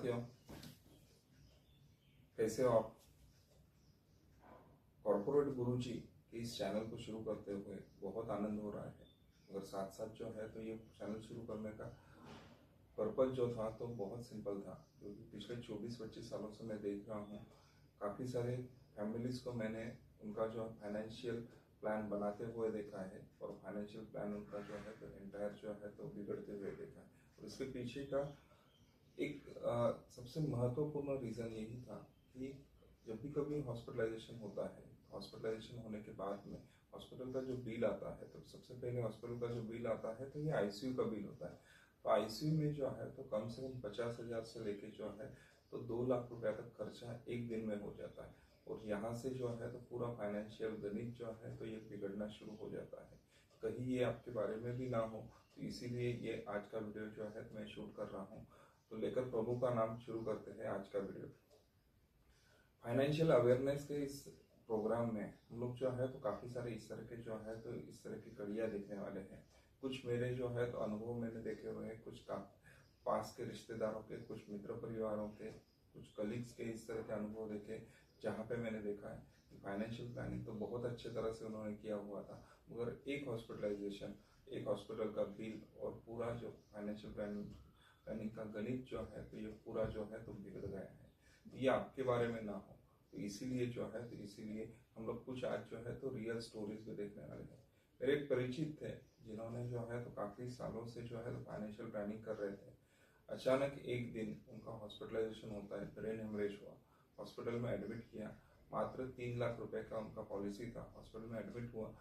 साथियों, कैसे हो आप? कॉर्पोरेट गुरुजी के इस चैनल को शुरू करते हुए बहुत आनंद हो रहा है। मगर साथ साथ जो है तो ये चैनल शुरू करने का पर्पज जो था तो बहुत सिंपल था, क्योंकि पिछले 24-25 सालों से मैं देख रहा हूँ काफ़ी सारे फैमिलीज़ को मैंने उनका जो फाइनेंशियल प्लान बनाते हुए देखा है और फाइनेंशियल प्लान उनका जो है तो एंटायर जो है तो बिगड़ते हुए देखा है। और इसके पीछे का एक सबसे महत्वपूर्ण रीज़न यही था कि जब भी कभी हॉस्पिटलाइजेशन होता है, हॉस्पिटलाइजेशन होने के बाद में हॉस्पिटल का जो बिल आता है तो सबसे पहले हॉस्पिटल का जो बिल आता है तो ये आईसीयू का बिल होता है। तो आईसीयू में जो है तो कम से कम 50,000 से लेके जो है तो 2 लाख रुपया तक खर्चा एक दिन में हो जाता है। और यहाँ से जो है तो पूरा फाइनेंशियल गणित जो है तो ये बिगड़ना शुरू हो जाता है। कहीं ये आपके बारे में भी ना हो, तो इसीलिए ये आज का वीडियो जो है मैं शूट कर रहा हूँ। तो लेकर प्रभु का नाम शुरू करते हैं आज का वीडियो। फाइनेंशियल अवेयरनेस के इस प्रोग्राम में हम लोग जो है तो काफ़ी सारे इस तरह के जो है तो इस तरह की कड़ियाँ देखने वाले हैं। कुछ मेरे जो है तो अनुभव मैंने देखे हुए हैं, कुछ पास के रिश्तेदारों के, कुछ मित्र परिवारों के, कुछ कलीग्स के इस तरह के अनुभव देखे, जहाँ पे मैंने देखा है कि फाइनेंशियल प्लानिंग तो बहुत अच्छे तरह से उन्होंने किया हुआ था, मगर एक हॉस्पिटलाइजेशन, एक हॉस्पिटल का बिल और पूरा जो फाइनेंशियल प्लानिंग का गणित जो है तो ये पूरा जो है तो बिगड़ गया है। ये आपके बारे में ना हो, तो इसीलिए जो है तो इसीलिए हम लोग कुछ आज जो है तो रियल स्टोरीज भी देखने वाले हैं। मेरे एक परिचित थे जिन्होंने जो है तो काफ़ी सालों से जो है तो फाइनेंशियल प्लानिंग कर रहे थे। अचानक एक दिन उनका हॉस्पिटलाइजेशन होता है, ब्रेन हेमरेज हुआ, हॉस्पिटल में एडमिट किया। मात्र 3 लाख रुपए का उनका पॉलिसी था, हॉस्पिटल में एडमिट हुआ।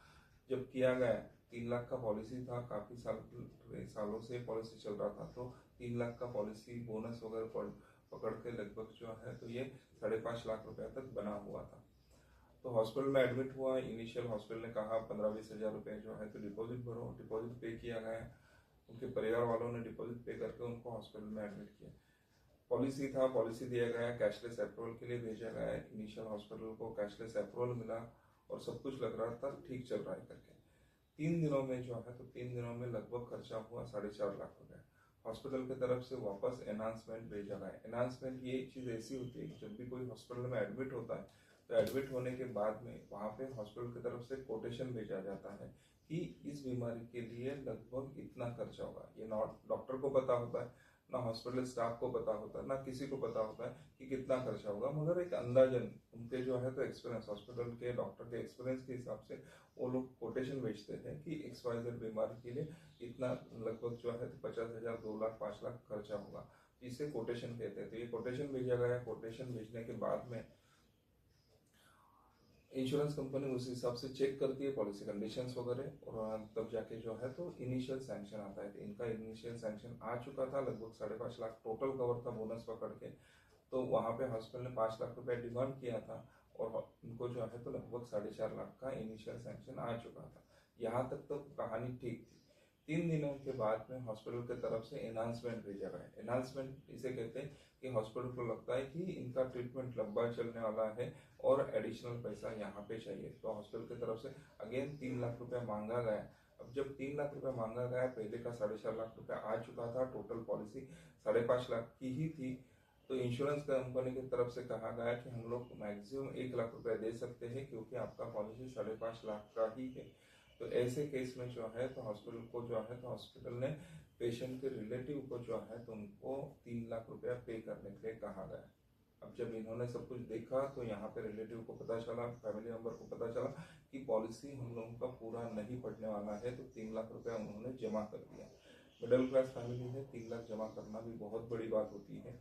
जब किया गया 3 लाख का पॉलिसी था, काफ़ी सालों से पॉलिसी चल रहा था, तो 3 लाख का पॉलिसी बोनस वगैरह पकड़ के लगभग जो है तो ये 5.5 लाख रुपया तक बना हुआ था। तो हॉस्पिटल में एडमिट हुआ। इनिशियल हॉस्पिटल ने कहा 15-20 हज़ार रुपये जो है तो डिपॉजिट भरो। डिपॉजिट पे किया गया, उनके परिवार वालों ने डिपॉजिट पे करके उनको हॉस्पिटल में एडमिट किया। पॉलिसी था, पॉलिसी दिया गया, कैशलेस अप्रूवल के लिए भेजा गया। इनिशियल हॉस्पिटल को कैशलेस अप्रूवल मिला और सब कुछ लग रहा था ठीक चल रहा है करके। 3 दिनों में जो है तो 3 दिनों में लगभग खर्चा हुआ 4.5 लाख रुपए। हॉस्पिटल की तरफ से वापस एनहांसमेंट भेजा गया। एनहांसमेंट ये एक चीज़ ऐसी होती है कि जब भी कोई हॉस्पिटल में एडमिट होता है तो एडमिट होने के बाद में वहाँ पे हॉस्पिटल की तरफ से कोटेशन भेजा जाता है कि इस बीमारी के लिए लगभग इतना खर्चा होगा। ये नॉट डॉक्टर को पता होता है, ना हॉस्पिटल स्टाफ को पता होता है, ना किसी को पता होता है कि कितना खर्चा होगा, मगर एक अंदाजन उनके जो है तो एक्सपीरियंस, हॉस्पिटल के डॉक्टर के एक्सपीरियंस के हिसाब से वो लोग कोटेशन भेजते हैं कि XYZ बीमारी के लिए इतना लगभग जो है तो 50,000, 2 लाख, 5 लाख खर्चा होगा। इसे कोटेशन कहते हैं। तो ये कोटेशन भेजा गया। कोटेशन भेजने के बाद में इंश्योरेंस कंपनी उस हिसाब से चेक करती है पॉलिसी कंडीशंस वगैरह, और तब जाके जो है तो इनिशियल सैंक्शन आता है। तो इनका इनिशियल सैंक्शन आ चुका था, लगभग 5.5 लाख टोटल कवर था बोनस पकड़ के। तो वहाँ पे हॉस्पिटल ने 5 लाख रुपए डिमांड किया था और उनको जो है तो लगभग 4.5 लाख का इनिशियल सैंक्शन आ चुका था। यहाँ तक तो कहानी ठीक थी। 3 दिनों के बाद में हॉस्पिटल की तरफ से एनहांसमेंट भेजा गया। एनहांसमेंट इसे कहते हैं कि हॉस्पिटल को लगता है कि इनका ट्रीटमेंट लंबा चलने वाला है और एडिशनल पैसा यहाँ पे चाहिए। तो हॉस्पिटल की तरफ से अगेन 3 लाख रुपया मांगा गया। अब जब 3 लाख रुपया मांगा गया, पहले का 4.5 लाख रुपया आ चुका था, टोटल पॉलिसी 5.5 लाख की ही थी। तो इंश्योरेंस कंपनी की तरफ से कहा गया कि हम लोग मैक्सिमम 1 लाख रुपया दे सकते हैं, क्योंकि आपका पॉलिसी 5.5 लाख का ही है। तो ऐसे केस में जो है तो हॉस्पिटल को जो है तो हॉस्पिटल ने पेशेंट के रिलेटिव को जो है तो उनको 3 लाख रुपया पे करने के लिए कहा गया। अब जब इन्होंने सब कुछ देखा तो यहाँ पे रिलेटिव को पता चला, फैमिली मेंबर को पता चला कि पॉलिसी हम लोगों का पूरा नहीं पड़ने वाला है, तो 3 लाख रुपया उन्होंने जमा कर दिया। मिडिल क्लास फैमिली है, 3 लाख जमा करना भी बहुत बड़ी बात होती है।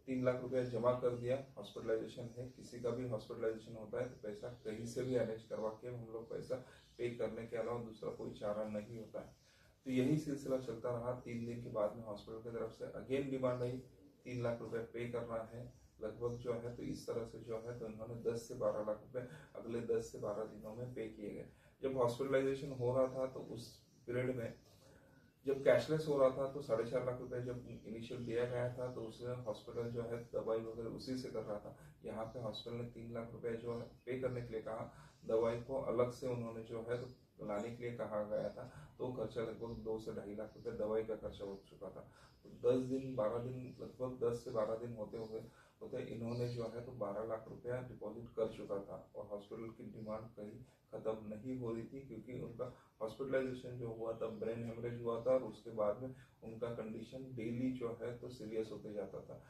3 लाख रुपया जमा कर दिया। हॉस्पिटलाइजेशन है, किसी का भी हॉस्पिटलाइजेशन होता है तो पैसा कहीं से भी अरेंज करवा के हम लोग पैसा पे करने के अलावा दूसरा कोई चारा नहीं होता है। तो यही सिलसिला चलता रहा। 3 दिन के बाद में हॉस्पिटल की तरफ से अगेन डिमांड आई, 3 लाख रुपए पे करना है लगभग जो है तो इस तरह से जो है तो इन्होंने 10 से 12 लाख रुपए अगले 10 से 12 दिनों में पे किए गए। जब हॉस्पिटलाइजेशन हो रहा था तो उस पीरियड में जब कैशलेस हो रहा था तो 4.5 लाख रुपए जब इनिशियल दिया गया था तो उसमें हॉस्पिटल जो है दवाई वगैरह उसी से कर रहा था। यहाँ पे हॉस्पिटल ने 3 लाख रुपए जो है पे करने के लिए कहा। दवाई को अलग से उन्होंने जो है तो लाने के लिए कहा गया था, तो खर्चा लगभग 2 से 2.5 लाख रुपये दवाई का खर्चा हो चुका था। तो 10 दिन 12 दिन, लगभग 10 से 12 दिन होते इन्होंने जो है तो 12 लाख रुपया डिपॉजिट कर चुका था, और हॉस्पिटल की डिमांड कहीं खत्म नहीं हो रही थी, क्योंकि उनका हॉस्पिटलाइजेशन जो हुआ था, ब्रेन हेमरेज हुआ था, और उसके बाद में उनका कंडीशन डेली जो है तो सीरियस होते जाता था,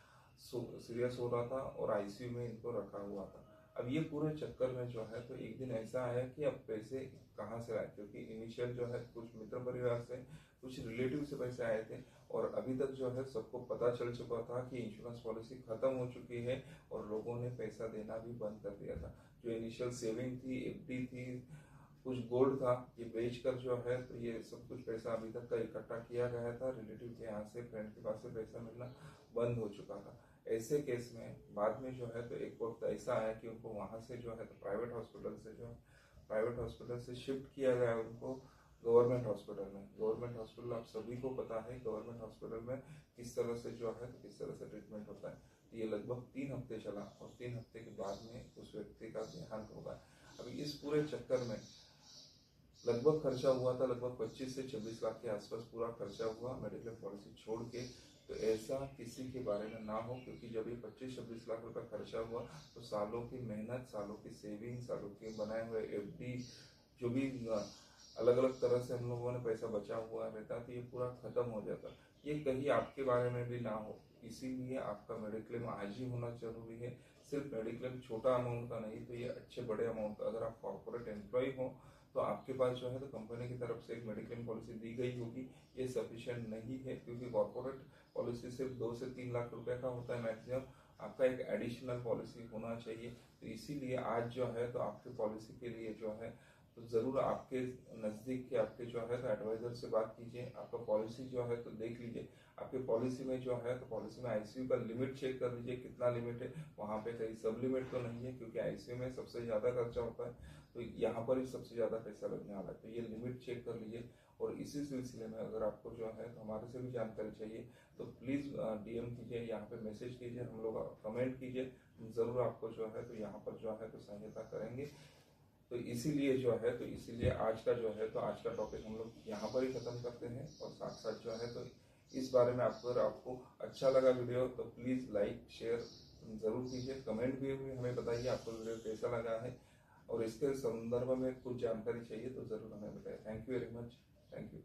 सीरियस हो रहा था, और आईसीयू में इनको रखा हुआ था। अब ये पूरे चक्कर में जो है तो एक दिन ऐसा आया कि अब पैसे कहाँ से आए, क्योंकि इनिशियल जो है कुछ मित्र परिवार से, कुछ रिलेटिव से पैसे आए थे, और अभी तक जो है सबको पता चल चुका था कि इंश्योरेंस पॉलिसी खत्म हो चुकी है, और लोगों ने पैसा देना भी बंद कर दिया था। जो इनिशियल सेविंग थी, एफडी थी, कुछ गोल्ड था, ये बेचकर जो है तो ये सब कुछ पैसा अभी तक का इकट्ठा किया गया था, रिलेटिव के यहाँ से, फ्रेंड के पास से पैसा मिलना बंद हो चुका था। ऐसे केस में बाद में जो है तो एक वक्त ऐसा आया कि उनको वहाँ से जो है तो प्राइवेट हॉस्पिटल से शिफ्ट किया गया उनको गवर्नमेंट हॉस्पिटल में। गवर्नमेंट हॉस्पिटल आप सभी को पता है, गवर्नमेंट हॉस्पिटल में किस तरह से जो है तो किस तरह से ट्रीटमेंट होता है। ये लगभग 3 हफ्ते चला, और 3 हफ्ते के बाद में उस व्यक्ति का देहांत होगा। अभी इस पूरे चक्कर में लगभग खर्चा हुआ था, लगभग 25 से 26 लाख के आसपास पूरा खर्चा हुआ मेडिक्लेम पॉलिसी छोड़ के। तो ऐसा किसी के बारे में ना हो, क्योंकि जब ये 25-26 लाख रुपए खर्चा हुआ तो सालों की मेहनत, सालों की सेविंग, सालों के बनाए हुए एफडी, जो भी अलग अलग तरह से हम लोगों ने पैसा बचा हुआ रहता, तो ये पूरा खत्म हो जाता। ये कहीं आपके बारे में भी ना हो, इसीलिए आपका मेडिक्लेम आज ही होना जरूरी है। सिर्फ मेडिक्लेम छोटा अमाउंट का नहीं, तो ये अच्छे बड़े अमाउंट का, अगर आप कॉर्पोरेट एम्प्लॉय हो तो आपके पास जो है तो कंपनी की तरफ से एक मेडिक्लेम पॉलिसी दी गई होगी, ये सफिशिएंट नहीं है, क्योंकि कॉर्पोरेट पॉलिसी सिर्फ 2 से 3 लाख रुपए का होता है मैक्सिमम। आपका एक एडिशनल पॉलिसी होना चाहिए। तो इसीलिए आज जो है तो आपके पॉलिसी के लिए जो है तो जरूर आपके नजदीक के आपके जो है तो एडवाइजर से बात कीजिए, आपका पॉलिसी जो है तो देख लीजिए। आपके पॉलिसी में जो है तो पॉलिसी में आईसीयू का लिमिट चेक कर लीजिए, कितना लिमिट है, वहाँ पे कहीं सब लिमिट तो नहीं है, क्योंकि आईसीयू में सबसे ज्यादा खर्चा होता है, तो यहाँ पर ही सबसे ज्यादा पैसा लगने वाला है। तो ये लिमिट चेक कर लीजिए। और इसी सिलसिले में अगर आपको जो है तो हमारे से भी जानकारी चाहिए तो प्लीज डीएम कीजिए, यहाँ पे मैसेज कीजिए, हम लोग कमेंट कीजिए, जरूर आपको जो है तो यहाँ पर जो है तो सहायता करेंगे। तो इसीलिए आज का जो है तो आज का टॉपिक हम लोग यहाँ पर ही खत्म करते हैं। और साथ साथ जो है तो इस बारे में आपको अच्छा लगा वीडियो तो प्लीज लाइक शेयर जरूर कीजिए, कमेंट भी हमें बताइए आपको वीडियो कैसा लगा है, और इसके संदर्भ में कुछ जानकारी चाहिए तो जरूर हमें बताइए। Thank you very much, thank you.